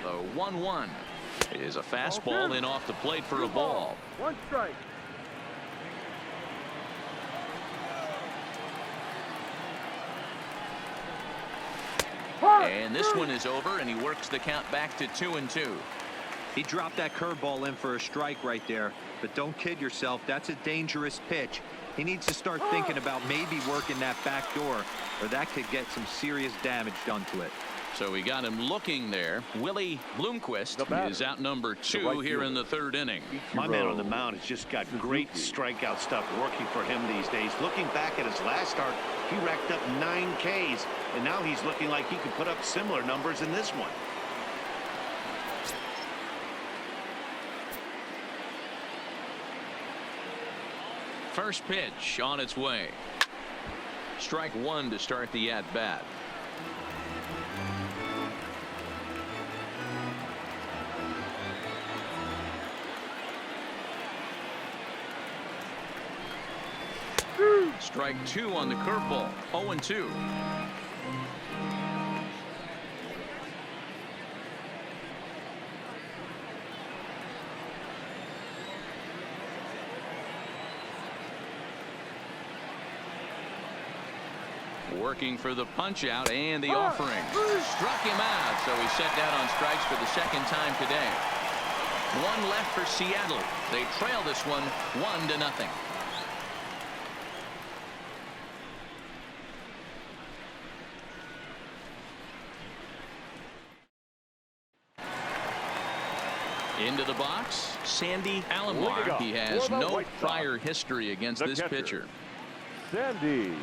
The 1-1 is a fastball in off the plate for a ball. 1 strike. And this one is over, and he works the count back to 2-2. He dropped that curveball in for a strike right there. But don't kid yourself, that's a dangerous pitch. He needs to start thinking about maybe working that back door, or that could get some serious damage done to it. So we got him looking there. Willie Bloomquist is out number 2 here in the 3rd inning. My man on the mound has just got great strikeout stuff working for him these days. Looking back at his last start, he racked up 9 Ks, and now he's looking like he could put up similar numbers in this one. First pitch on its way. Strike 1 to start the at-bat. Strike 2 on the curveball. 0-2. Working for the punch out and the offering. Struck him out, so he's set down on strikes for the 2nd time today. 1 left for Seattle. They trail this one 1-0. Into the box, Sandy Alomar. He has no prior history against this pitcher. Sandy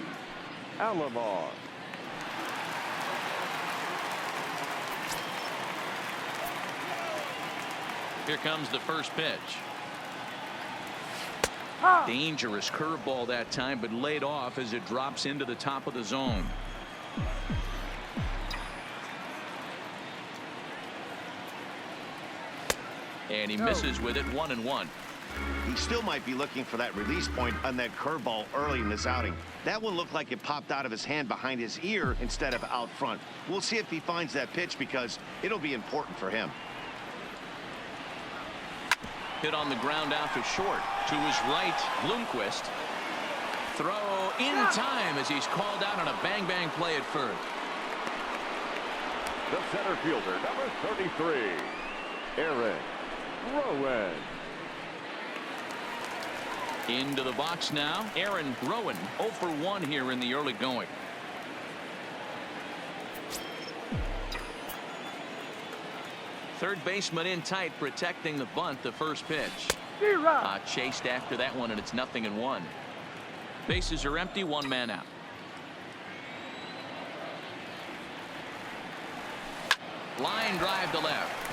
Alomar. Here comes the first pitch. Dangerous curveball that time, but laid off as it drops into the top of the zone. And he misses with it. 1-1. He still might be looking for that release point on that curveball early in this outing. That one looked like it popped out of his hand behind his ear instead of out front. We'll see if he finds that pitch because it'll be important for him. Hit on the ground out to short. To his right, Bloomquist. Throw in time as he's called out on a bang-bang play at first. The center fielder, number 33, Aaron Rowan. Into the box now, Aaron Rowan. 0 for 1 here in the early going. Third baseman in tight, protecting the bunt. The first pitch. Chased after that one, and it's 0-1. Bases are empty. 1 man out. Line drive to left.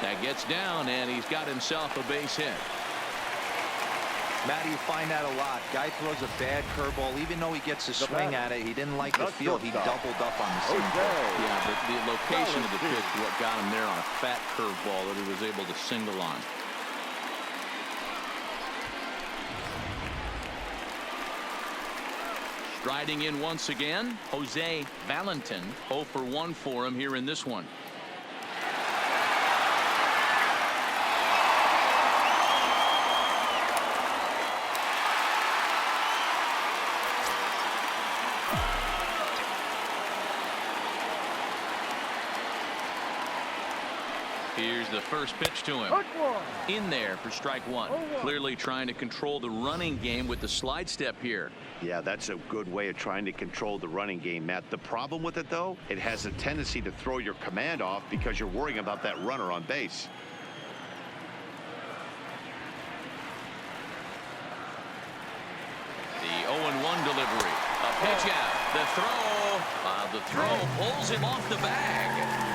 That gets down, and he's got himself a base hit. Matty, you find that a lot. Guy throws a bad curveball. Even though he gets a swing at it, he didn't like the feel. He doubled up on the same pitch. Yeah, but the location of the pitch is what got him there on a fat curveball that he was able to single on. Striding in once again, Jose Valentin. 0 for 1 for him here in this one. Here's the first pitch to him. In there for strike 1. Clearly trying to control the running game with the slide step here. Yeah, that's a good way of trying to control the running game, Matt. The problem with it, though, it has a tendency to throw your command off because you're worrying about that runner on base. The 0-1 delivery. A pitch out. The throw pulls him off the bag.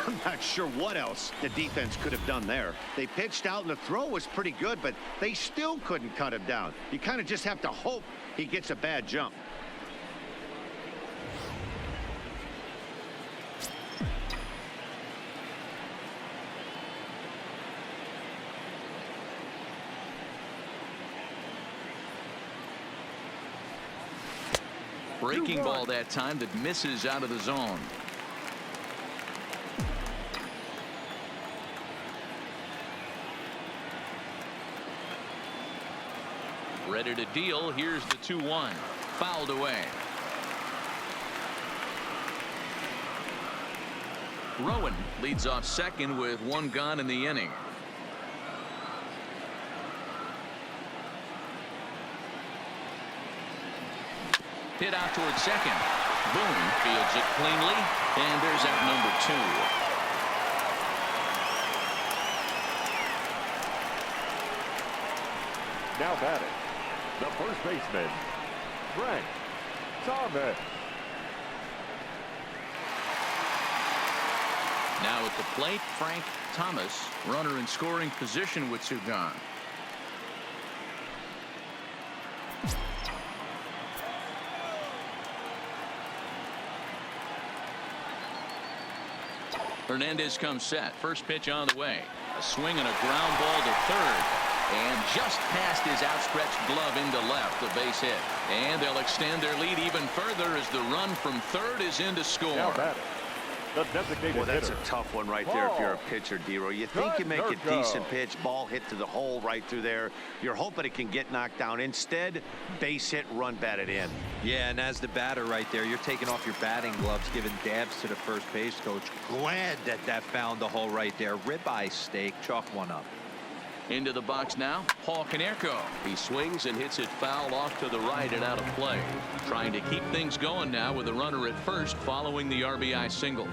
I'm not sure what else the defense could have done there. They pitched out and the throw was pretty good, but they still couldn't cut him down. You kind of just have to hope he gets a bad jump. Breaking ball that time that misses out of the zone. Ready to deal. Here's the 2-1. Fouled away. Rowan leads off second with one gone in the inning. Hit out towards second. Boone fields it cleanly, and there's out number 2. Now batting, the first baseman, Frank Thomas. Now at the plate, Frank Thomas, runner in scoring position with two gone. Hernandez comes set. First pitch on the way. A swing and a ground ball to third. And just past his outstretched glove into left, a base hit. And they'll extend their lead even further as the run from third is in to score. Now batting, the designated Well, that's hitter. a tough one right there if you're a pitcher, D-Roy. You think you make a decent pitch, ball hit to the hole right through there. You're hoping it can get knocked down. Instead, base hit, run batted in. Yeah, and as the batter right there, you're taking off your batting gloves, giving dabs to the first base coach. Glad that that found the hole right there. Ribeye steak, chalk one up. Into the box now, Paul Konerko. He swings and hits it foul off to the right and out of play. Trying to keep things going now with a runner at first following the RBI single.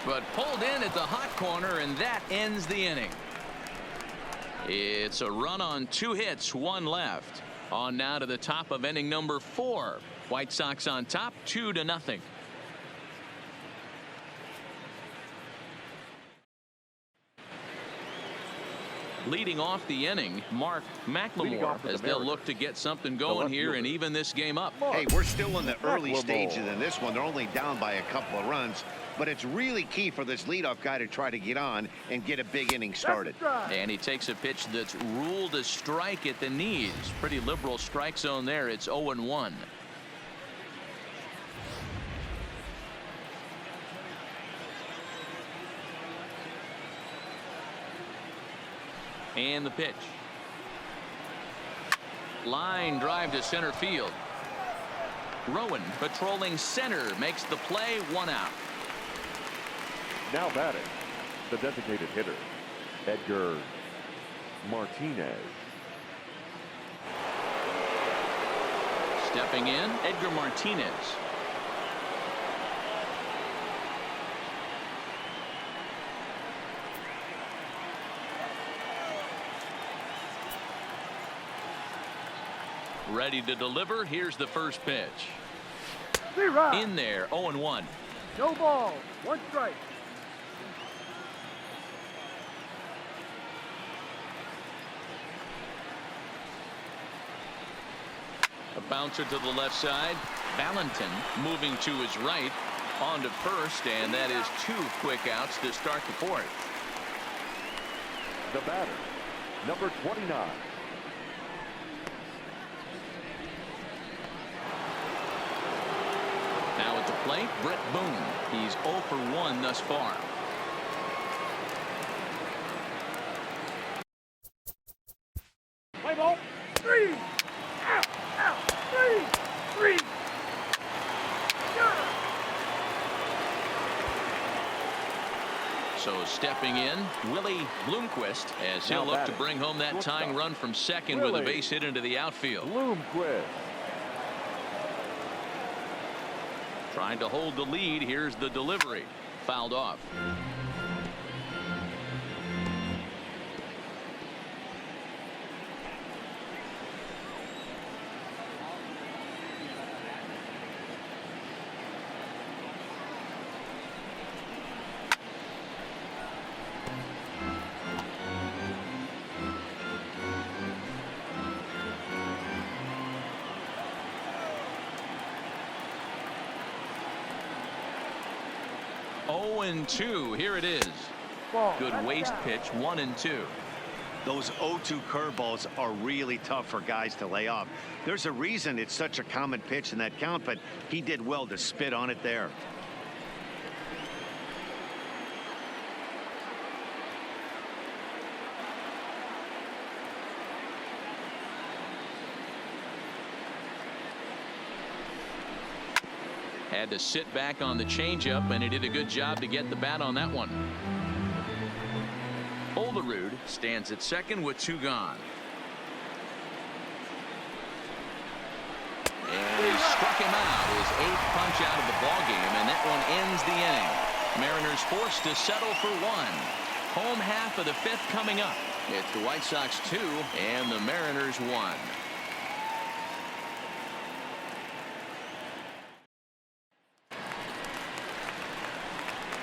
But pulled in at the hot corner, and that ends the inning. It's a run on 2 hits, 1 left. On now to the top of inning number 4. White Sox on top, 2-0. Leading off the inning, Mark McLemore, as they'll look to get something going here and even this game up. Hey, we're still in the early stages in this one. They're only down by a couple of runs, but it's really key for this leadoff guy to try to get on and get a big inning started. And he takes a pitch that's ruled a strike at the knees. Pretty liberal strike zone there. It's 0-1. And the pitch. Line drive to center field. Rowan patrolling center makes the play, 1 out. Now batting, the designated hitter, Edgar Martinez. Stepping in, Edgar Martinez. Ready to deliver. Here's the first pitch. In there, 0-1. No ball, 1 strike. A bouncer to the left side. Valentin moving to his right. On to first, and that is 2 quick outs to start the 4th. The batter, number 29. Now at the plate, Brett Boone. He's 0 for 1 thus far. Play ball, 3. Out, 3. So stepping in, Willie Bloomquist, as he'll look to bring home that tying run from second with a base hit into the outfield. Bloomquist. Trying to hold the lead. Here's the delivery. Fouled off. Oh, 0-2. Here it is. Good waste pitch, 1-2. Those 0-2 curveballs are really tough for guys to lay off. There's a reason it's such a common pitch in that count, but he did well to spit on it there. Had to sit back on the changeup, and he did a good job to get the bat on that one. Olerud stands at second with 2 gone. And he struck him out, his 8th punch out of the ballgame, and that one ends the inning. Mariners forced to settle for 1. Home half of the 5th coming up. It's the White Sox 2 and the Mariners 1.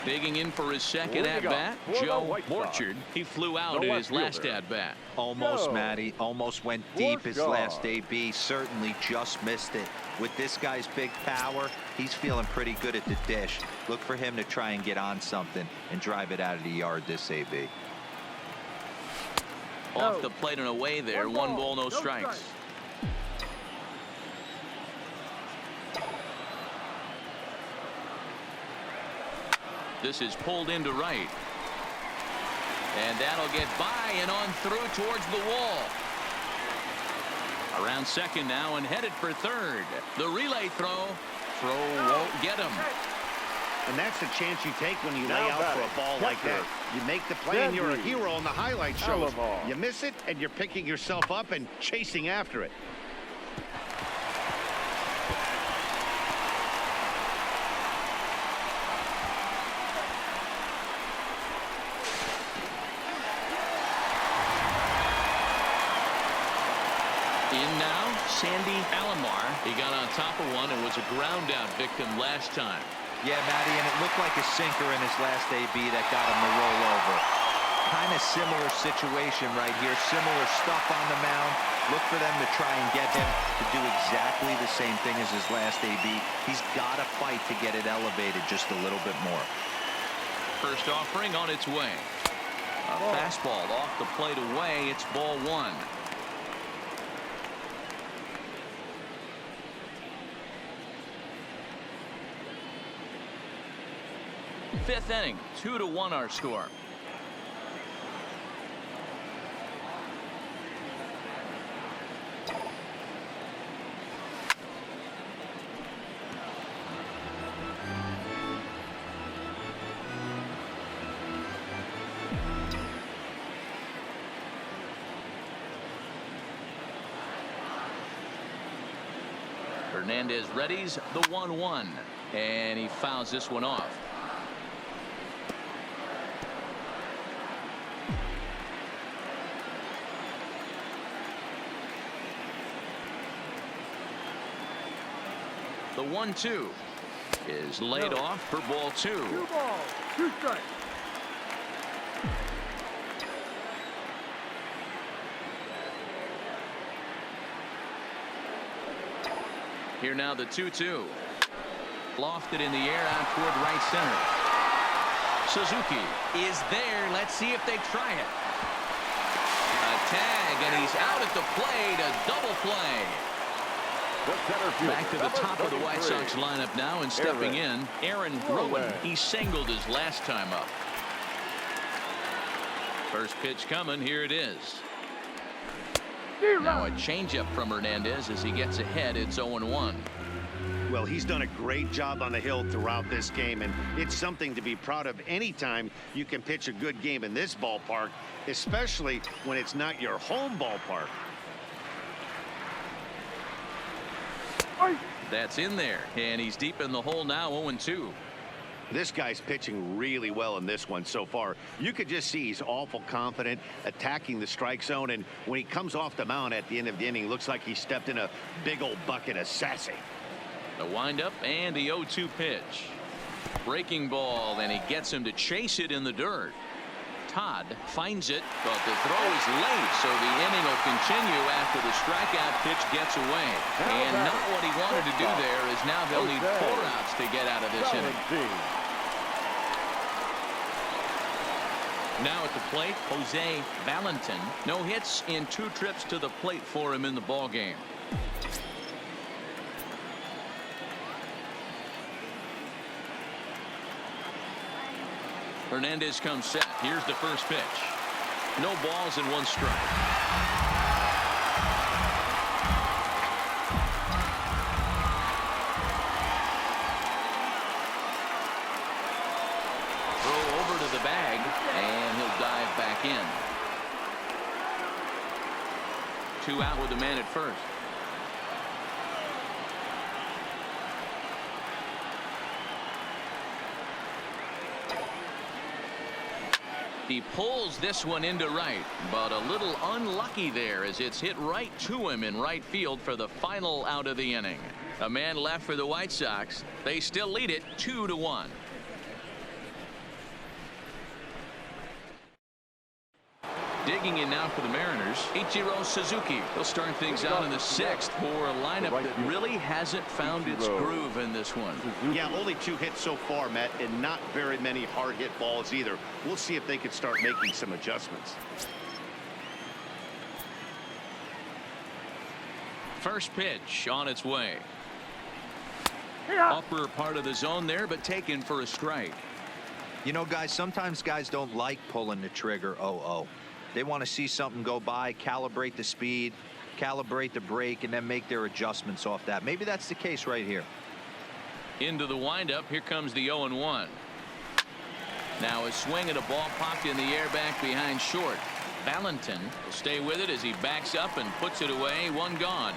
Digging in for his second at-bat, Joe Orchard. He flew out in his last at-bat. Almost, Matty. Almost went deep his last AB. Certainly just missed it. With this guy's big power, he's feeling pretty good at the dish. Look for him to try and get on something and drive it out of the yard this AB. Off the plate and away there. 1 ball, no strikes. This is pulled into right. And that'll get by and on through towards the wall. Around second now and headed for third. The relay throw. Throw won't get him. And that's the chance you take when you lay out for a ball like that. You make the play and you're a hero on the highlight shows. You miss it and you're picking yourself up and chasing after it. Sandy Alomar. He got on top of one and was a ground out victim last time. Yeah, Matty, and it looked like a sinker in his last AB that got him to roll over. Kind of similar situation right here. Similar stuff on the mound. Look for them to try and get him to do exactly the same thing as his last AB. He's got to fight to get it elevated just a little bit more. First offering on its way. A fastball off the plate away. It's ball 1. 5th inning, 2-1 our score. Hernandez readies the 1-1, and he fouls this one off. The 1-2 is laid off for ball 2. 2 balls, 2 strikes. Here now the 2-2. Lofted in the air out toward right center. Suzuki is there. Let's see if they try it. A tag, and he's out at the plate. A double play. Back to the top of the White Sox lineup now, and stepping in, Aaron Rowan. He singled his last time up. First pitch coming. Here it is. Now a changeup from Hernandez as he gets ahead. It's 0-1. Well, he's done a great job on the hill throughout this game, and it's something to be proud of anytime you can pitch a good game in this ballpark, especially when it's not your home ballpark. That's in there, and he's deep in the hole now. 0-2. This guy's pitching really well in this one so far. You could just see he's awful confident attacking the strike zone, and when he comes off the mound at the end of the inning, looks like he stepped in a big old bucket of sassy. The windup and the 0-2 pitch. Breaking ball, and he gets him to chase it in the dirt. Todd finds it, but the throw is late, so the inning will continue after the strikeout pitch gets away. And not what he wanted to do there, is now they'll need 4 outs to get out of this inning. Now at the plate, Jose Valentin. No hits in 2 trips to the plate for him in the ball game. Hernandez comes set. Here's the first pitch. No balls and 1 strike. Throw over to the bag, and he'll dive back in. 2 out with the man at first. He pulls this one into right, but a little unlucky there as it's hit right to him in right field for the final out of the inning. A man left for the White Sox. They still lead it 2-1. Digging in now for the Mariners, Ichiro Suzuki. He'll start things out in the 6th for a lineup that really hasn't found its groove in this one. Yeah, only 2 hits so far, Matt, and not very many hard hit balls either. We'll see if they can start making some adjustments. First pitch on its way. Upper part of the zone there, but taken for a strike. You know, guys, sometimes guys don't like pulling the trigger 0-0. They want to see something go by, calibrate the speed, calibrate the brake, and then make their adjustments off that. Maybe that's the case right here. Into the windup. Here comes the 0-1. Now a swing at a ball popped in the air back behind short. Valentin will stay with it as he backs up and puts it away. 1 gone.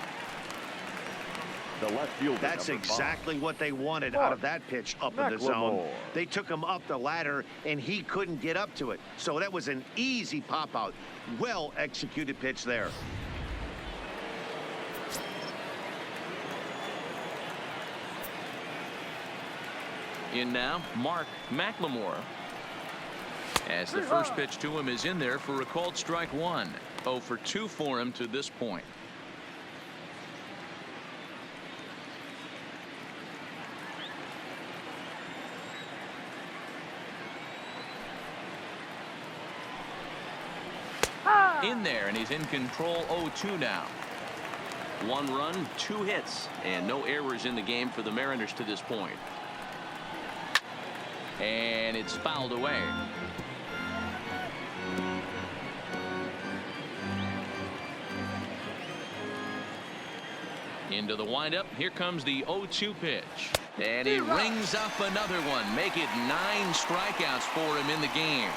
The left fielder. That's exactly what they wanted out of that pitch up in the zone. They took him up the ladder, and he couldn't get up to it. So that was an easy pop out. Well executed pitch there. In now, Mark McLemore. As the first pitch to him is in there for a called strike 1. 0 for 2 for him to this point. In there, and he's in control. 0-2 now. 1 run, 2 hits, and no errors in the game for the Mariners to this point. And it's fouled away. Into the windup. Here comes the 0-2 pitch. And he rings up another one. Make it 9 strikeouts for him in the game.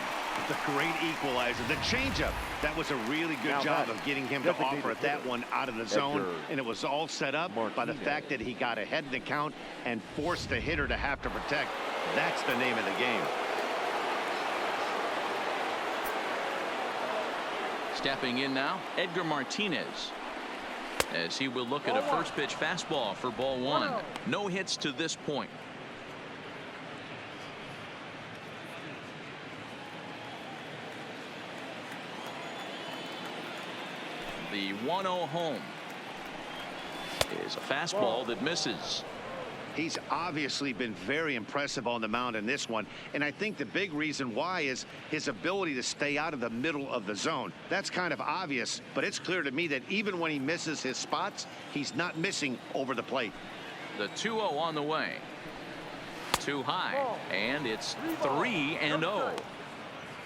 The great equalizer. The changeup. That was a really good job of getting him to offer that one out of the zone. And it was all set up by the fact that he got ahead in the count and forced the hitter to have to protect. That's the name of the game. Stepping in now, Edgar Martinez. As he will look at a first pitch fastball for ball 1. No hits to this point. The 1-0 home is a fastball that misses. He's obviously been very impressive on the mound in this one, and I think the big reason why is his ability to stay out of the middle of the zone. That's kind of obvious, but it's clear to me that even when he misses his spots, he's not missing over the plate. The 2-0 on the way. Too high, and it's 3-0.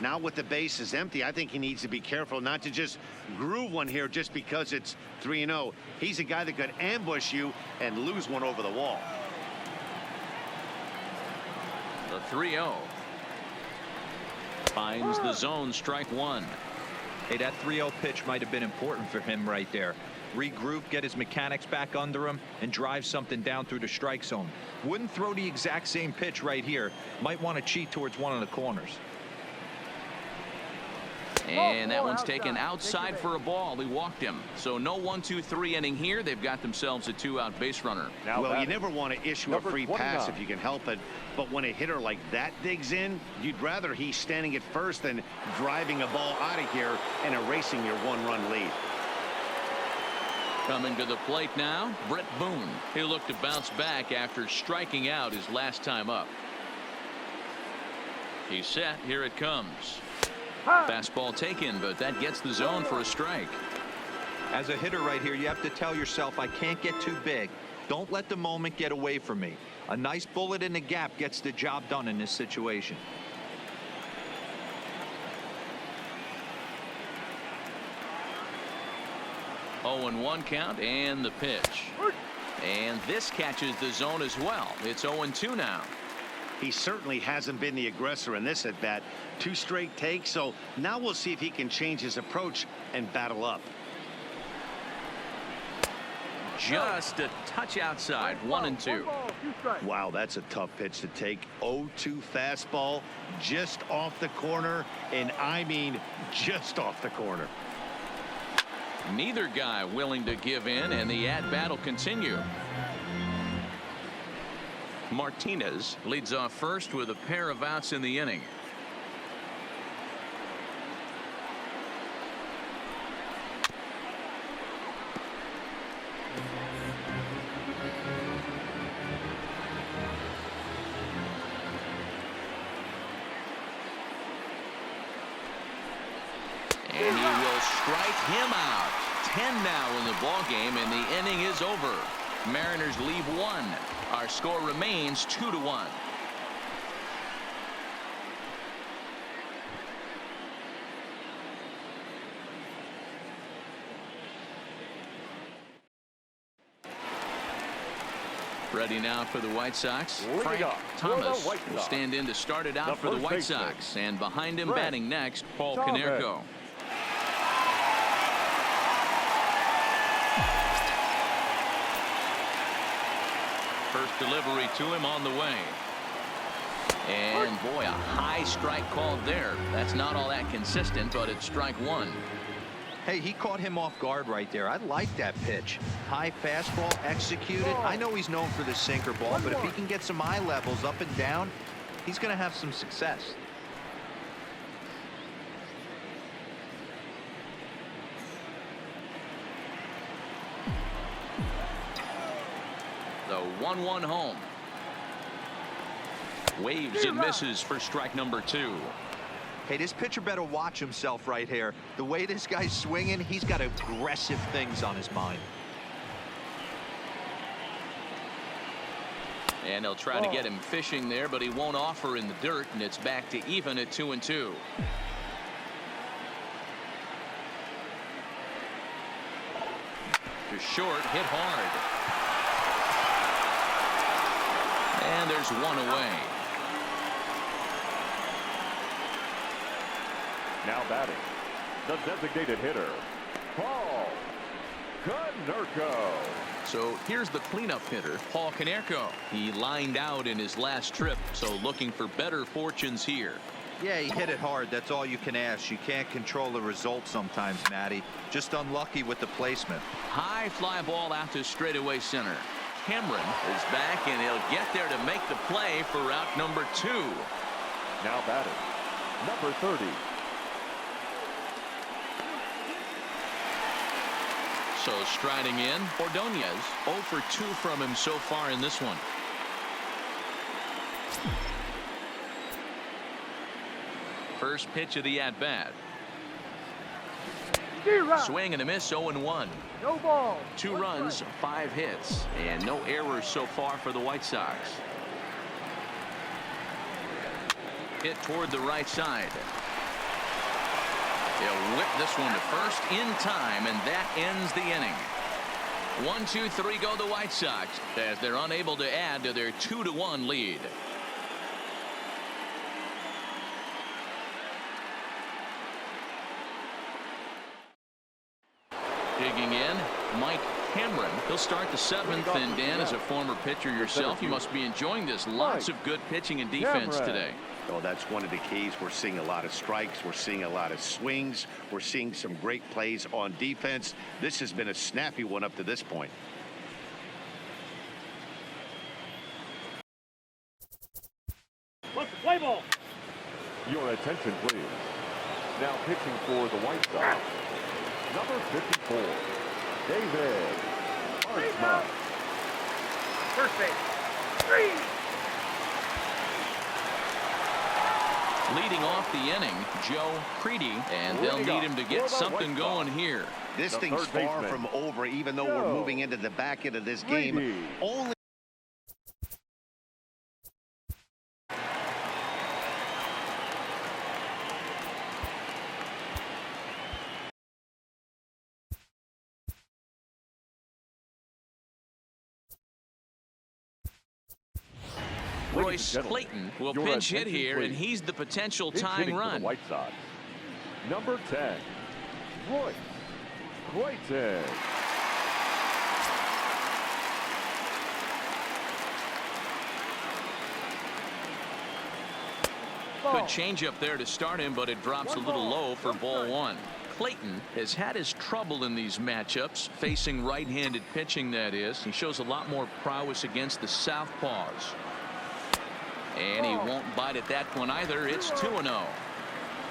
Now with the bases empty, I think he needs to be careful not to just groove one here just because it's 3-0. He's a guy that could ambush you and lose one over the wall. The 3-0 finds the zone, strike 1. Hey, that 3-0 pitch might have been important for him right there. Regroup, get his mechanics back under him, and drive something down through the strike zone. Wouldn't throw the exact same pitch right here. Might want to cheat towards one of the corners. And that one's taken outside for a ball. He walked him. So no 1-2-3 inning here. They've got themselves a 2-out base runner. Well, you never want to issue a free pass if you can help it. But when a hitter like that digs in, you'd rather he's standing at first than driving a ball out of here and erasing your 1-run lead. Coming to the plate now, Brett Boone. He'll look to bounce back after striking out his last time up. He's set. Here it comes. Fastball taken, but that gets the zone for a strike. As a hitter right here, you have to tell yourself, I can't get too big. Don't let the moment get away from me. A nice bullet in the gap gets the job done in this situation. Oh, and 1 count, and the pitch. And this catches the zone as well. It's 0-2 now. He certainly hasn't been the aggressor in this at bat. 2 straight takes, so now we'll see if he can change his approach and battle up. Just a touch outside. 1-2. Wow, that's a tough pitch to take. 0-2 fastball just off the corner, and I mean just off the corner. Neither guy willing to give in, and the at-bat will continue. Martinez leads off first with a pair of outs in the inning. And he will strike him out. 10 now in the ball game, and the inning is over. Mariners leave 1. Our score remains 2-1. Ready now for the White Sox. Frank Thomas will stand in to start it out for the White Sox. And behind him batting next, Paul Konerko. First delivery to him on the way. And boy, a high strike called there. That's not all that consistent, but it's strike 1. Hey, he caught him off guard right there. I like that pitch. High fastball executed. I know he's known for the sinker ball, but if he can get some eye levels up and down, he's going to have some success. The 1-1 home. Waves and misses for strike number 2. Hey, this pitcher better watch himself right here. The way this guy's swinging, he's got aggressive things on his mind. And they'll try to get him fishing there, but he won't offer in the dirt, and it's back to even at 2-2. To short, hit hard. And there's 1 away. Now batting, the designated hitter, Paul Konerko. So here's the cleanup hitter, Paul Konerko. He lined out in his last trip, so looking for better fortunes here. Yeah, he hit it hard. That's all you can ask. You can't control the result sometimes, Matty. Just unlucky with the placement. High fly ball out to straightaway center. Cameron is back, and he'll get there to make the play for route number 2. Now batting, number 30. So striding in, Ordonez. 0 for 2 from him so far in this one. First pitch of the at-bat. Swing and a miss, 0-1. No ball. 2 runs, 5 hits, and no errors so far for the White Sox. Hit toward the right side. They'll whip this one to first in time, and that ends the inning. 1-2-3 go the White Sox as they're unable to add to their 2-1 lead. Digging in, Mike Cameron. He'll start the 7th, and Dan, as a former pitcher yourself, you must be enjoying this. Lots of good pitching and defense today. Oh, that's one of the keys. We're seeing a lot of strikes. We're seeing a lot of swings. We're seeing some great plays on defense. This has been a snappy one up to this point. What's the play ball? Your attention, please. Now pitching for the White Sox, number 54, David Archman. First base. 3. Leading off the inning, Joe Creedy, and they'll need him to get something going here. This thing's far from over, even though we're moving into the back end of this game. Only Royce Clayton will pinch hit here, and he's the potential tying run. White Sox. Number 10, Royce Clayton. Good change up there to start him, but it drops a little low for ball one. Clayton has had his trouble in these matchups, facing right-handed pitching, that is. He shows a lot more prowess against the southpaws. And he won't bite at that one either. It's 2-0.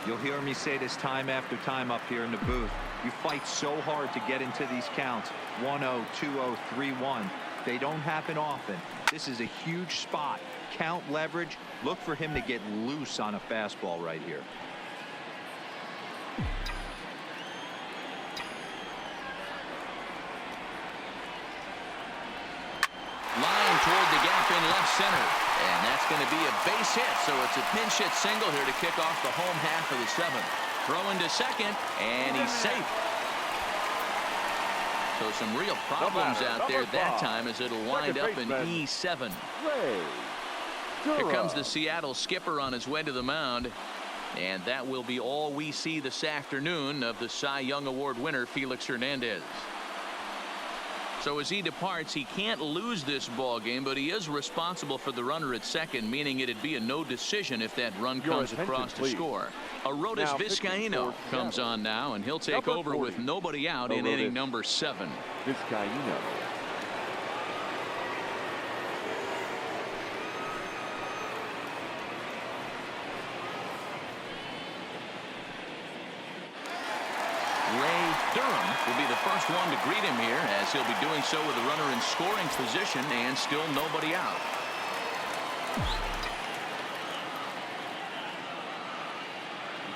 You'll hear me say this time after time up here in the booth. You fight so hard to get into these counts. 1-0, 2-0, 3-1. They don't happen often. This is a huge spot. Count leverage. Look for him to get loose on a fastball right here. Line toward the gap in left center. And that's going to be a base hit, so it's a pinch hit single here to kick off the home half of the seventh. Throwing to second, and he's safe. So some real problems out there that time, as it'll wind up in E7. Here comes the Seattle skipper on his way to the mound. And that will be all we see this afternoon of the Cy Young Award winner, Felix Hernandez. So as he departs, he can't lose this ball game, but he is responsible for the runner at second, meaning it'd be a no decision if that run comes across to score. Arodys Vizcaino comes on now, and he'll take over with nobody out in inning number 7. Vizcaino. Durham will be the first one to greet him here, as he'll be doing so with a runner in scoring position and still nobody out.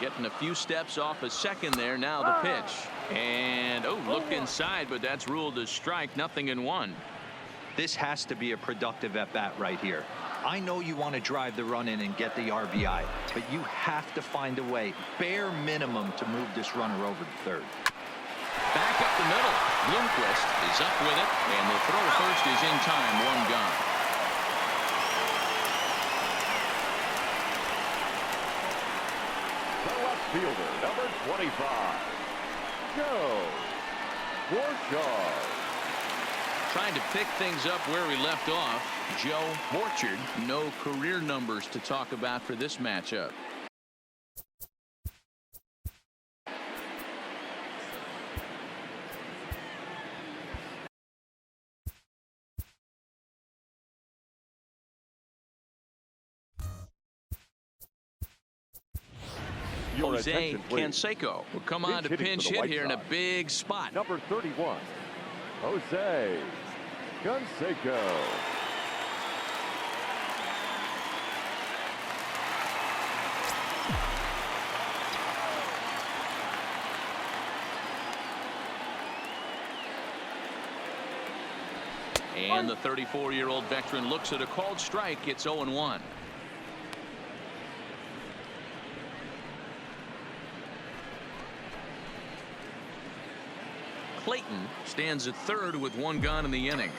Getting a few steps off a second there. Now the pitch, and looked inside, but that's ruled a strike. 0-1. This has to be a productive at bat right here. I know you want to drive the run in and get the RBI, but you have to find a way, bare minimum, to move this runner over to third. Back up the middle. Bloomquist is up with it, and the throw first is in time. 1 gone. The left fielder, number 25, Joe Borchard. Trying to pick things up where we left off. Joe Borchard. No career numbers to talk about for this matchup. Jose Canseco will come on to pinch hit here in a big spot. Number 31, Jose Canseco. And the 34-year-old veteran looks at a called strike. It's 0-1. Clayton stands at third with 1 gone in the inning.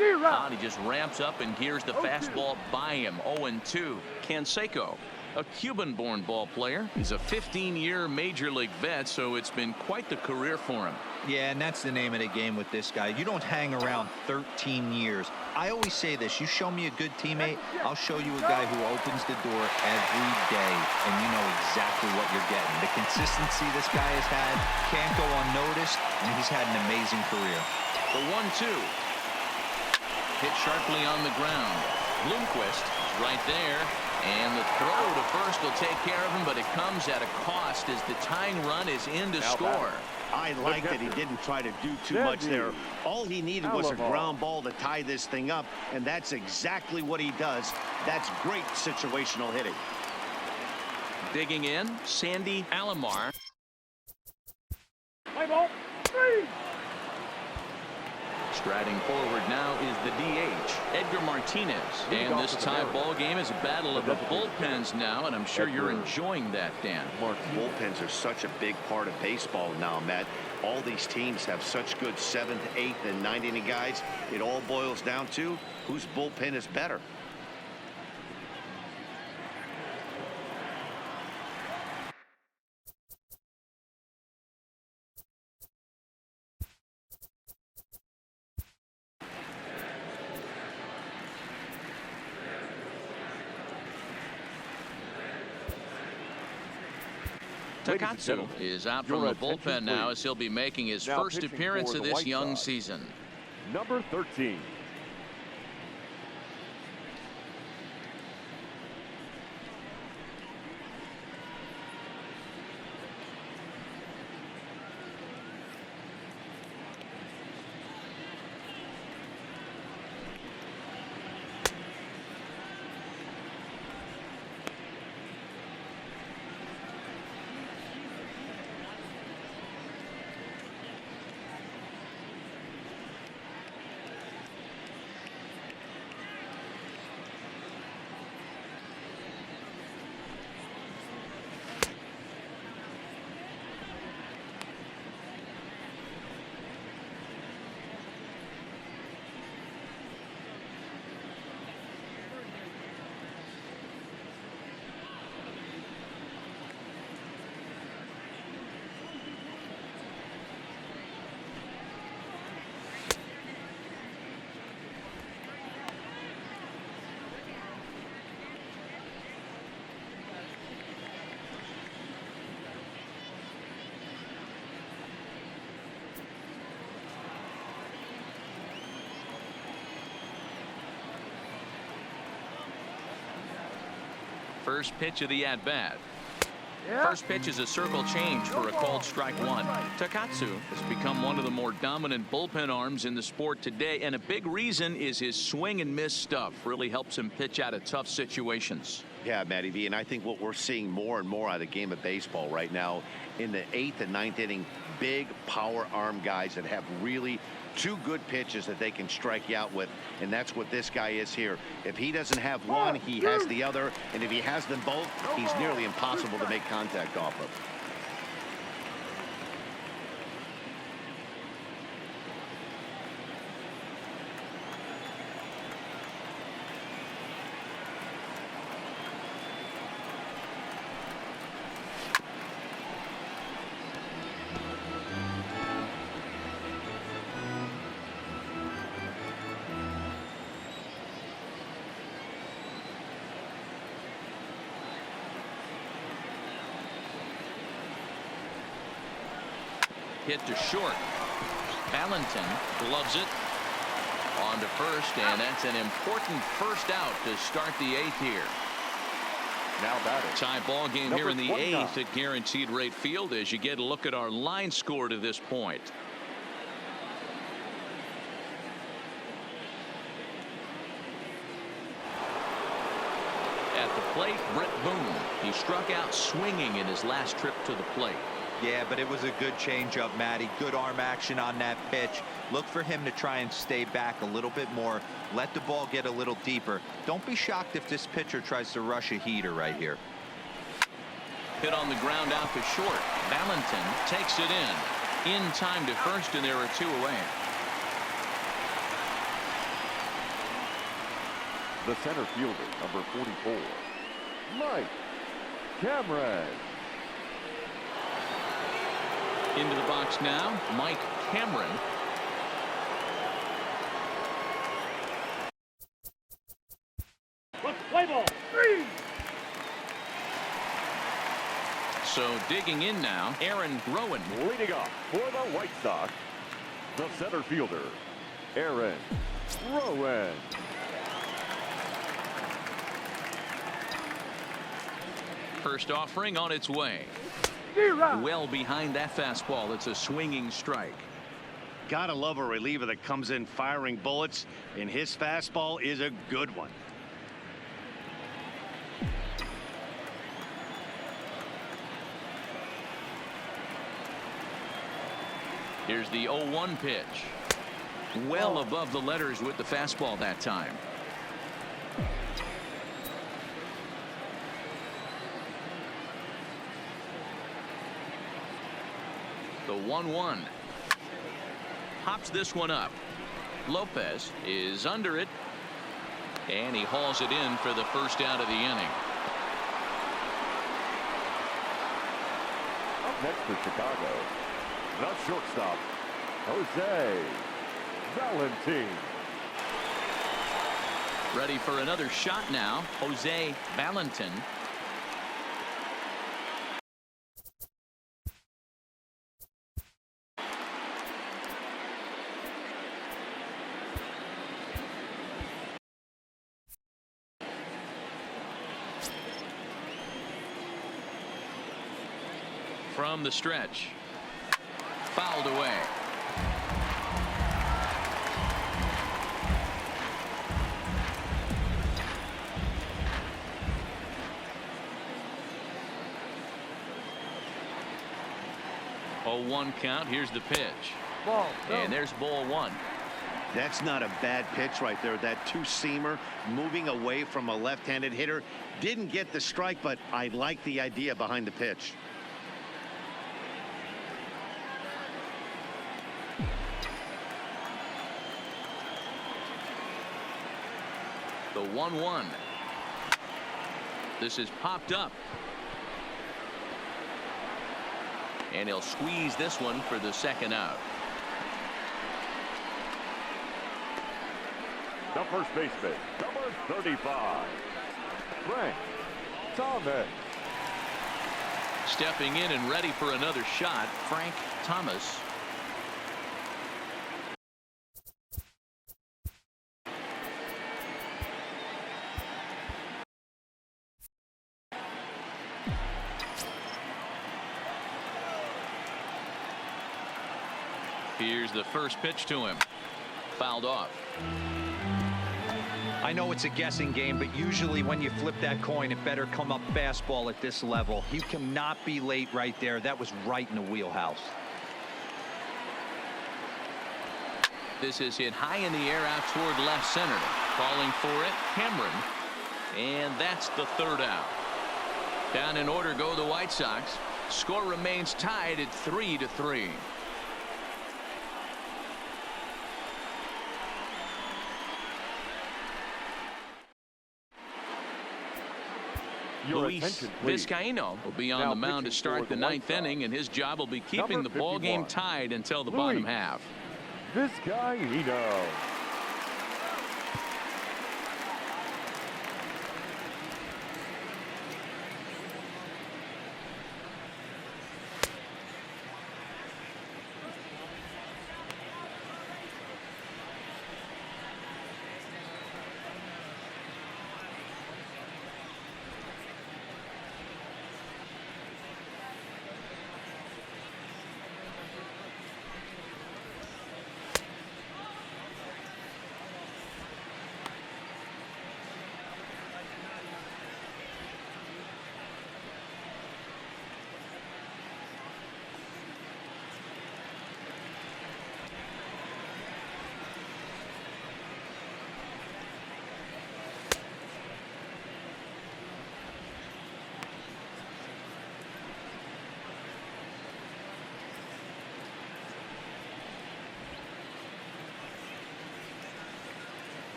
And he just ramps up and gears the fastball by him. 0-2. Canseco, a Cuban-born ball player. He's a 15-year major league vet, so it's been quite the career for him. Yeah, and that's the name of the game with this guy. You don't hang around 13 years. I always say this: you show me a good teammate, I'll show you a guy who opens the door every day, and you know exactly what you're getting. The consistency this guy has had can't go unnoticed, and he's had an amazing career. The 1-2. Hit sharply on the ground. Bloomquist is right there. And the throw to first will take care of him, but it comes at a cost as the tying run is in to score. I like that he didn't try to do too much there. All he needed was a ground ball to tie this thing up, and that's exactly what he does. That's great situational hitting. Digging in, Sandy Alomar. Play ball. 3. Striding forward now is the DH, Edgar Martinez. And this tie ball game is a battle of the bullpens now, and I'm sure you're enjoying that, Dan. Bullpens are such a big part of baseball now, Matt. All these teams have such good 7th, 8th, and 9th inning guys. It all boils down to whose bullpen is better. Takatsu is out from the bullpen now as he'll be making his first appearance of this young season. Number 13. First pitch of the at-bat. First pitch is a circle change for a called strike one. Takatsu has become one of the more dominant bullpen arms in the sport today, and a big reason is his swing and miss stuff. Really helps him pitch out of tough situations. Yeah, Matty V, and I think what we're seeing more and more out of the game of baseball right now in the 8th and 9th inning, big power arm guys that have really 2 good pitches that they can strike you out with, and that's what this guy is here. If he doesn't have one, he has the other, and if he has them both, he's nearly impossible to make contact off of. Hit to short. Valentin gloves it on to first, and that's an important first out to start the 8th here. Now batting. Tie ball game here in the 8th at Guaranteed Rate Field as you get a look at our line score to this point. At the plate, Brett Boone. He struck out swinging in his last trip to the plate. Yeah, but it was a good changeup, Matty. Good arm action on that pitch. Look for him to try and stay back a little bit more. Let the ball get a little deeper. Don't be shocked if this pitcher tries to rush a heater right here. Hit on the ground out to short. Valentin takes it in time to first, and there are 2 away. The center fielder, number 44, Mike Cameron. Into the box now, Mike Cameron. Let's play ball. 3. So digging in now, Aaron Rowan. Leading off for the White Sox, the center fielder, Aaron Rowan. First offering on its way. Zero. Well behind that fastball. It's a swinging strike. Gotta love a reliever that comes in firing bullets, and his fastball is a good one. Here's the 0-1 pitch. Well above the letters with the fastball that time. The 1-1. Pops this one up. Lopez is under it, and he hauls it in for the first out of the inning. Up next for Chicago, the shortstop, Jose Valentin. Ready for another shot now. Jose Valentin. From the stretch. Fouled away. Oh, 1 count. Here's the pitch. Ball. And there's ball 1. That's not a bad pitch right there. That two-seamer moving away from a left-handed hitter. Didn't get the strike, but I like the idea behind the pitch. The 1-1. This is popped up. And he'll squeeze this one for the second out. The first baseman, number 35, Frank Thomas. Stepping in and ready for another shot, Frank Thomas. Here's the first pitch to him. Fouled off. I know it's a guessing game, but usually when you flip that coin, it better come up fastball at this level. He cannot be late right there. That was right in the wheelhouse. This is hit high in the air out toward left center. Calling for it, Cameron. And that's the third out. Down in order go the White Sox. Score remains tied at 3-3. Your Luis attention, please. Vizcaíno will be on Now the mound to pitching start for the the White ninth inning, and his job will be keeping Number the ball game 51, tied until the Luis bottom half. Vizcaíno.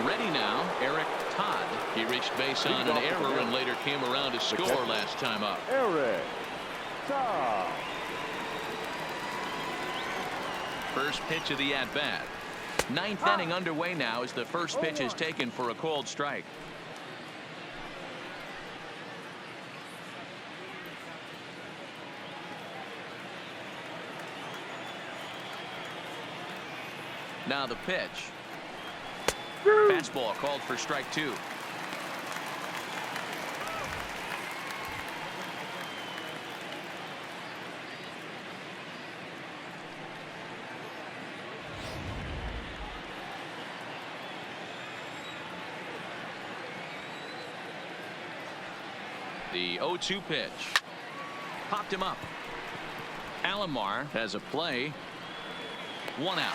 Ready now, Eric Todd. He reached base on an error and later came around to score last time up. Eric Todd. First pitch of the at-bat. Ninth inning underway now as the first pitch is taken for a called strike. Now the pitch. Fastball called for strike 2. The 0-2 pitch. Popped him up. Alomar has a play. 1 out.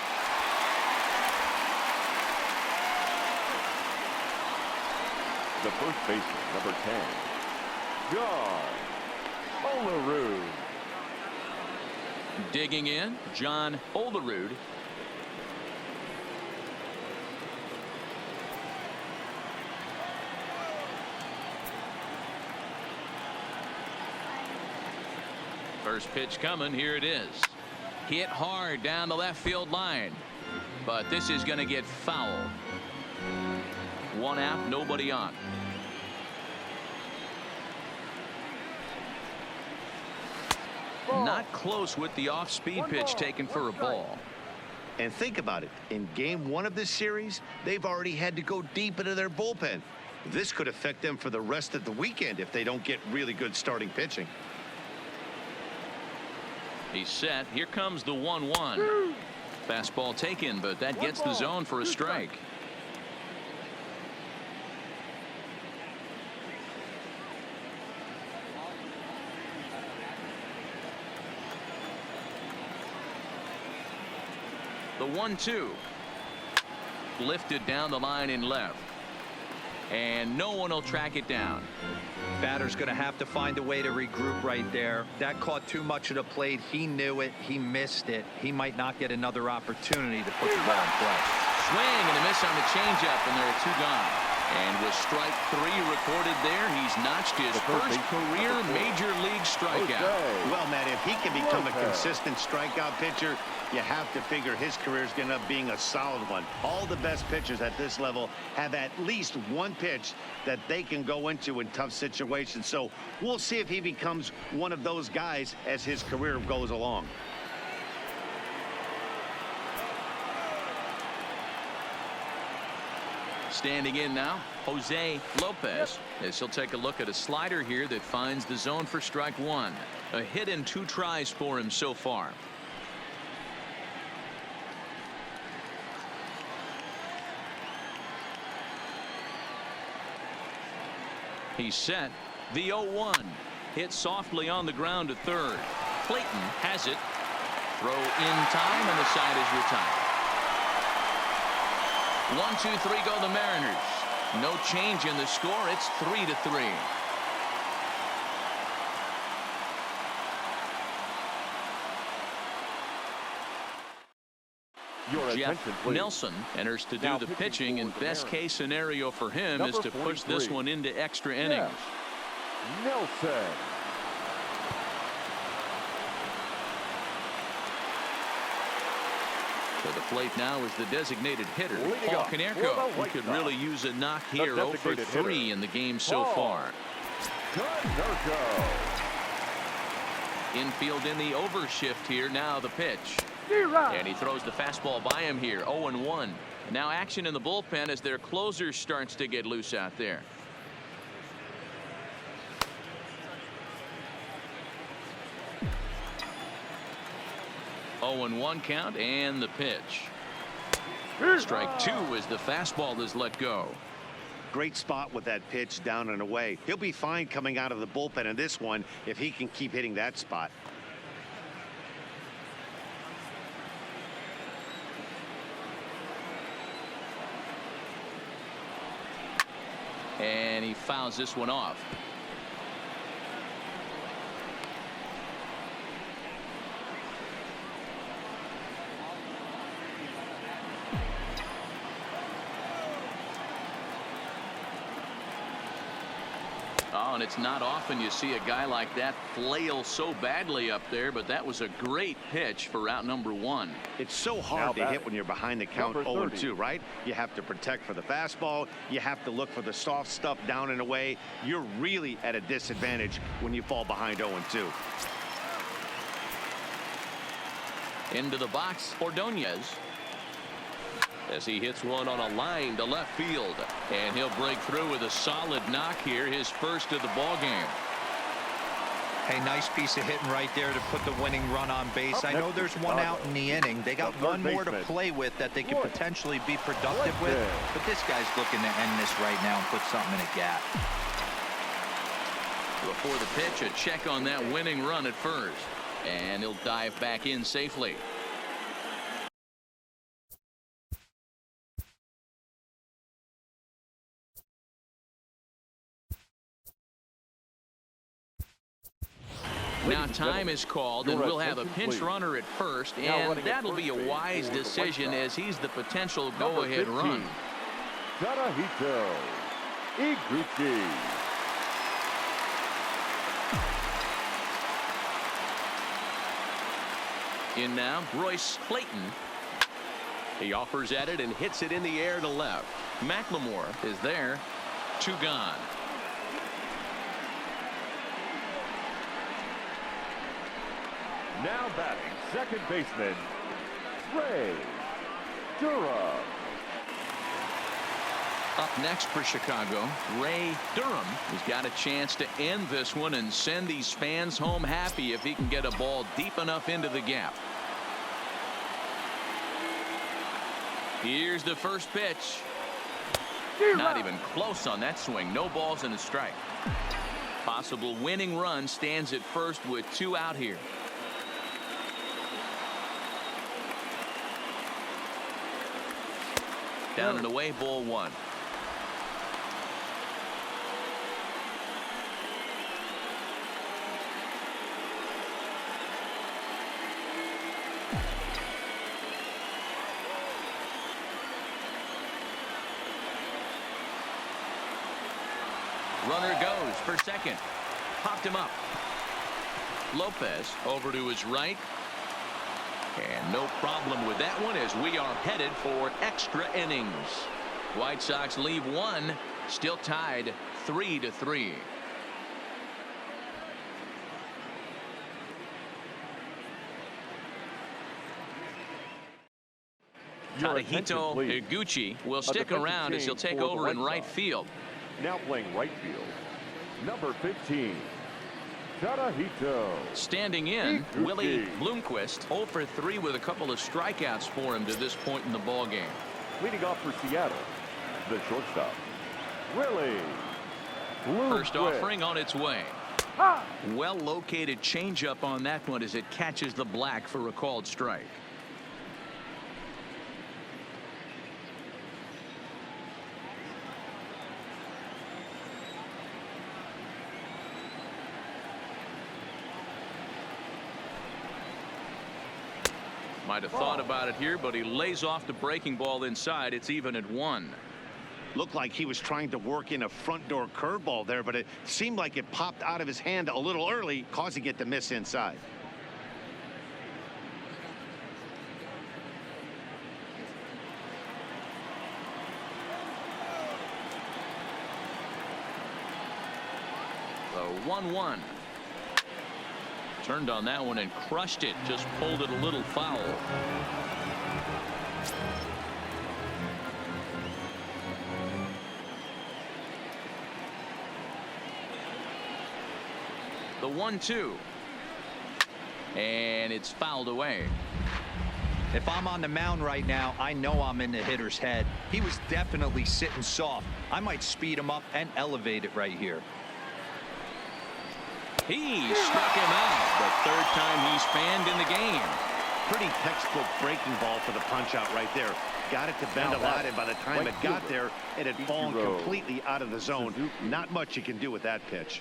The first baseman, number 10, John Olerud. Digging in, John Olerud. First pitch coming. Here it is. Hit hard down the left field line. But this is going to get foul. 1 out, nobody on. Not close with the off-speed pitch taken for a ball. And think about it. In game 1 of this series, they've already had to go deep into their bullpen. This could affect them for the rest of the weekend if they don't get really good starting pitching. He's set. Here comes the 1-1. Fastball taken, but that gets the zone for a strike. The 1-2. Lifted down the line in left. And no one will track it down. Batter's going to have to find a way to regroup right there. That caught too much of the plate. He knew it. He missed it. He might not get another opportunity to put the ball in play. Swing and a miss on the changeup, and there are 2 gone. And with strike 3 recorded there, he's notched his first career major league strikeout. Well, Matt, if he can become a consistent strikeout pitcher, you have to figure his career is going to end up being a solid one. All the best pitchers at this level have at least one pitch that they can go into in tough situations. So we'll see if he becomes one of those guys as his career goes along. Standing in now, Jose Lopez, as he'll take a look at a slider here that finds the zone for strike 1. A hit in 2 tries for him so far. He's set. The 0-1 hit softly on the ground to third. Clayton has it. Throw in time, and the side is retired. 1-2-3 go the Mariners. No change in the score. It's 3-3. Jeff Nelson enters to do the pitching, and best case scenario for him is to push this one into extra innings. Nelson. To the plate now is the designated hitter, Paul Konerko, who could really use a knock here. 0 for 3 in the game so far. Infield in the overshift here. Now the pitch. And he throws the fastball by him here. 0-1. Now action in the bullpen as their closer starts to get loose out there. Oh, 0-1 count, and the pitch. Strike 2 as the fastball is let go. Great spot with that pitch down and away. He'll be fine coming out of the bullpen in this one if he can keep hitting that spot. And he fouls this one off. Oh, and it's not often you see a guy like that flail so badly up there, but that was a great pitch for out number 1. It's so hard to hit when you're behind the count 0-2, right? You have to protect for the fastball. You have to look for the soft stuff down and away. You're really at a disadvantage when you fall behind 0-2. Into the box, Ordonez. As he hits one on a line to left field, and he'll break through with a solid knock here, his first of the ball game. Hey, nice piece of hitting right there to put the winning run on base. I know there's one out in the inning. They got one more to play with that they could potentially be productive with, but this guy's looking to end this right now and put something in a gap. Before the pitch, a check on that winning run at first, and he'll dive back in safely. Now time is called, and we'll have a pinch runner at first, and that'll be a wise decision as he's the potential go-ahead run. Tadahito Iguchi. In now, Royce Clayton. He offers at it and hits it in the air to left. McLemore is there. 2 gone. Now batting, second baseman, Ray Durham. Up next for Chicago, Ray Durham. He's got a chance to end this one and send these fans home happy if he can get a ball deep enough into the gap. Here's the first pitch. Not even close on that swing. No balls and a strike. Possible winning run stands at first with 2 out here. Down and away, ball 1. Runner goes for second. Popped him up. Lopez over to his right. And no problem with that one as we are headed for extra innings. White Sox leave 1, still tied 3-3. Tadahito Iguchi will stick around as he'll take over in right field. Now playing right field, number 15. Tadahito. Standing in, Willie Bloomquist, 0 for 3 with a couple of strikeouts for him to this point in the ball game. Leading off for Seattle, the shortstop, Willie Bloomquist. First offering on its way. Well located changeup on that one as it catches the black for a called strike. Might have thought about it here, but he lays off the breaking ball inside. It's even at 1. Looked like he was trying to work in a front door curveball there, but it seemed like it popped out of his hand a little early, causing it to miss inside. The 1-1. Turned on that one and crushed it. Just pulled it a little foul. The 1-2. And it's fouled away. If I'm on the mound right now, I know I'm in the hitter's head. He was definitely sitting soft. I might speed him up and elevate it right here. He struck him out. The 3rd time he's fanned in the game. Pretty textbook breaking ball for the punch out right there. Got it to bend a lot, and by the time it got there, it had fallen completely out of the zone. Not much you can do with that pitch.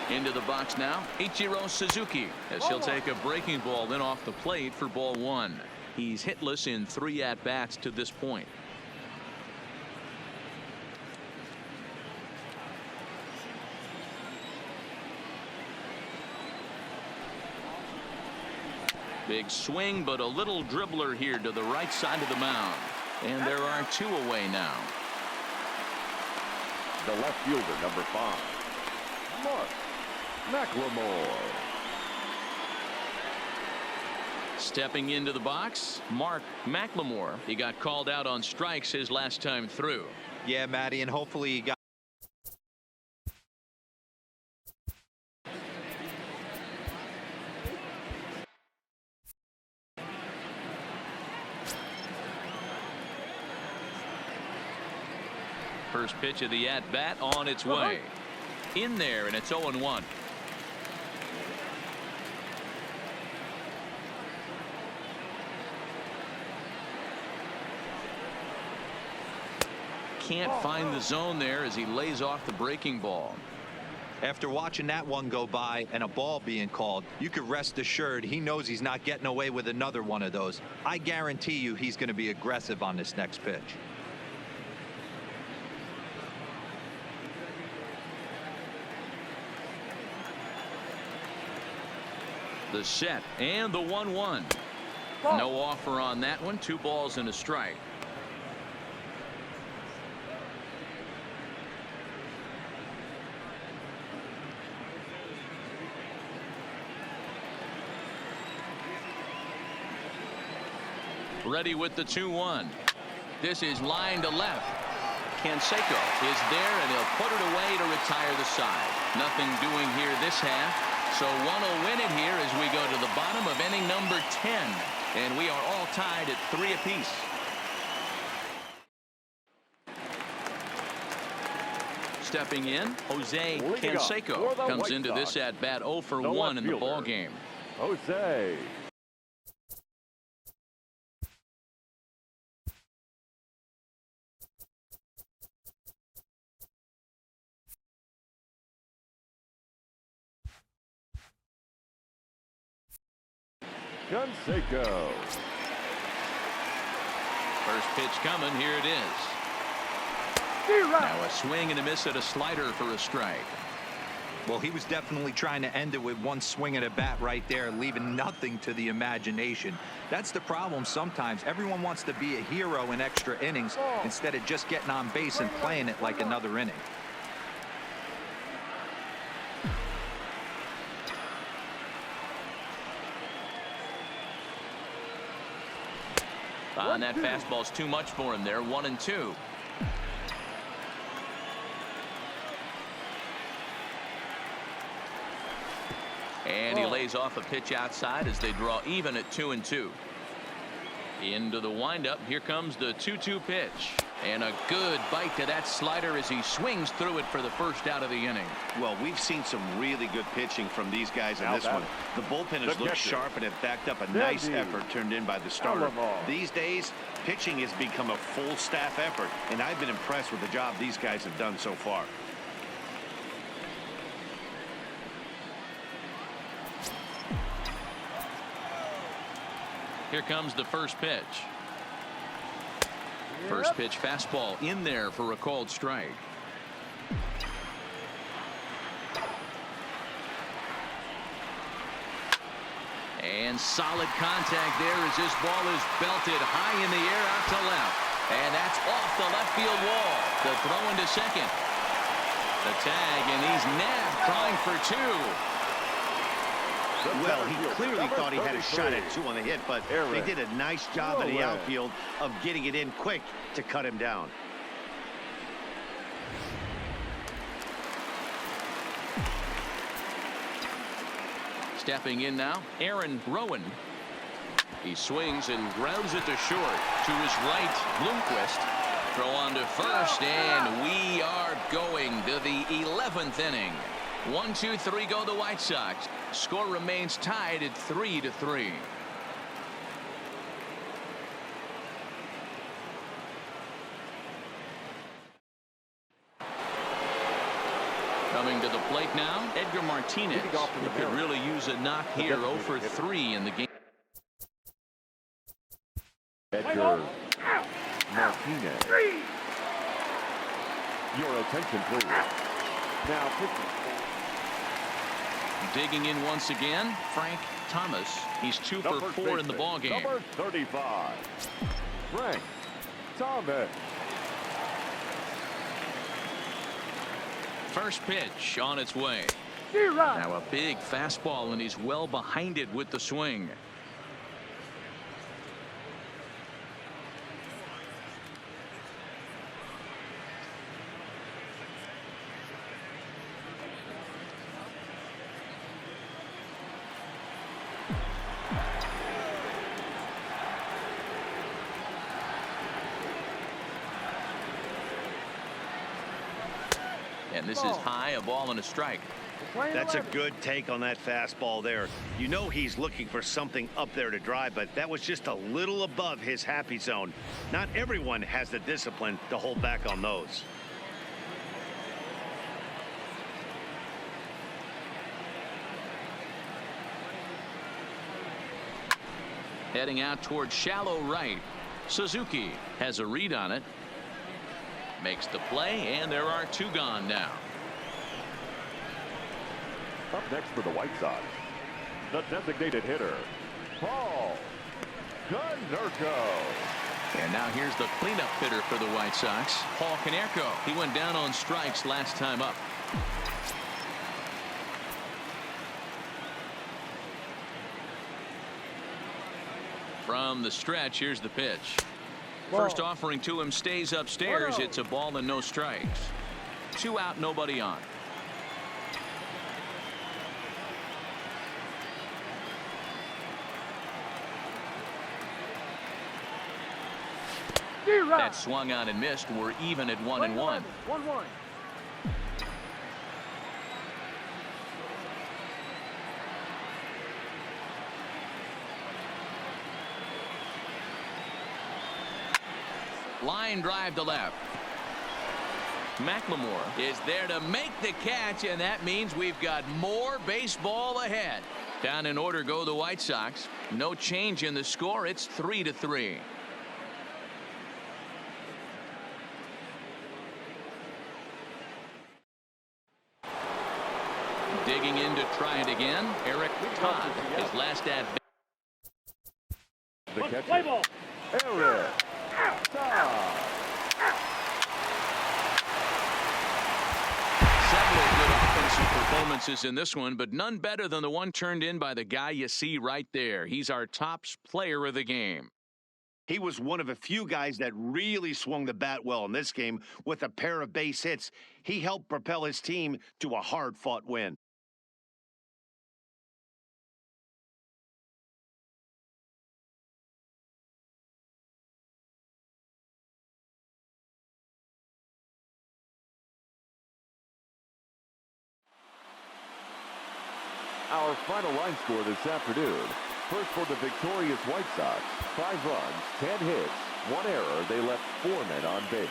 Into the box now, Ichiro Suzuki, as he'll take a breaking ball in off the plate for ball one. He's hitless in 3 at-bats to this point. Big swing, but a little dribbler here to the right side of the mound. And there are 2 away now. The left fielder, number 5, Mark McLemore. Stepping into the box, Mark McLemore. He got called out on strikes his last time through. Yeah, Matty, and hopefully he got. First pitch of the at-bat on its way. In there, and it's 0-1. Can't find the zone there as he lays off the breaking ball. After watching that one go by and a ball being called, you could rest assured he knows he's not getting away with another one of those. I guarantee you he's going to be aggressive on this next pitch. The set and the 1-1. No offer on that one. 2 balls and a strike. Ready with the 2-1. This is line to left. Canseco is there, and he'll put it away to retire the side. Nothing doing here this half. So one will win it here as we go to the bottom of inning number 10. And we are all tied at 3 apiece. Stepping in, Jose Canseco comes into this at bat 0 for 1 in the ball game. Jose. Canseco. First pitch coming. Here it is. Now a swing and a miss at a slider for a strike. Well, he was definitely trying to end it with one swing at a bat right there, leaving nothing to the imagination. That's the problem sometimes. Everyone wants to be a hero in extra innings instead of just getting on base and playing it like another inning. And that fastball's too much for him there. 1-2. And he lays off a pitch outside as they draw even at 2-2. Into the windup. Here comes the 2-2 pitch. And a good bite to that slider as he swings through it for the first out of the inning. Well, we've seen some really good pitching from these guys in this one. The bullpen has looked sharp and have backed up a nice effort turned in by the starter. These days, pitching has become a full staff effort, and I've been impressed with the job these guys have done so far. Here comes the first pitch. First pitch fastball in there for a called strike. And solid contact there as this ball is belted high in the air out to left. And that's off the left field wall. The throw into second. The tag, and he's nabbed, trying for 2. Well, he clearly thought he had a shot at 2 on the hit, but they did a nice job in the outfield of getting it in quick to cut him down. Stepping in now, Aaron Rowan. He swings and grounds it to short. To his right, Bloomquist. Throw on to first, and we are going to the 11th inning. 1-2-3 go the White Sox. Score remains tied at 3-3. Coming to the plate now, Edgar Martinez. Leading off from the He could mound. really use a knock here. 0 for 3 in the game. Edgar Martinez. Your attention, please. Now pitching. Digging in once again, Frank Thomas. He's 2 for 4 in the ball game. Number 35, Frank Thomas. First pitch on its way. Zero. Now a big fastball, and he's well behind it with the swing. And this is high, a ball and a strike. That's a good take on that fastball there. You know he's looking for something up there to drive, but that was just a little above his happy zone. Not everyone has the discipline to hold back on those. Heading out towards shallow right. Suzuki has a read on it. Makes the play, and there are 2 gone now. Up next for the White Sox, the designated hitter, Paul Konerko. And now here's the cleanup hitter for the White Sox, Paul Konerko. He went down on strikes last time up. From the stretch, here's the pitch. First offering to him stays upstairs. It's a ball and no strikes. 2 out, nobody on. Zero. That swung on and missed. We're even at 1-1. 1-1. Line drive to left. McLemore is there to make the catch, and that means we've got more baseball ahead. Down in order go the White Sox. No change in the score. It's 3-3. Digging in to try it again, Eric Todd. His last at bat. The Play catcher, ball. Eric Todd. Several good offensive performances in this one, but none better than the one turned in by the guy you see right there. He's our top player of the game. He was one of a few guys that really swung the bat well in this game with a pair of base hits. He helped propel his team to a hard-fought win. Our final line score this afternoon. First for the victorious White Sox, 5 runs, 10 hits, 1 error. They left 4 men on base.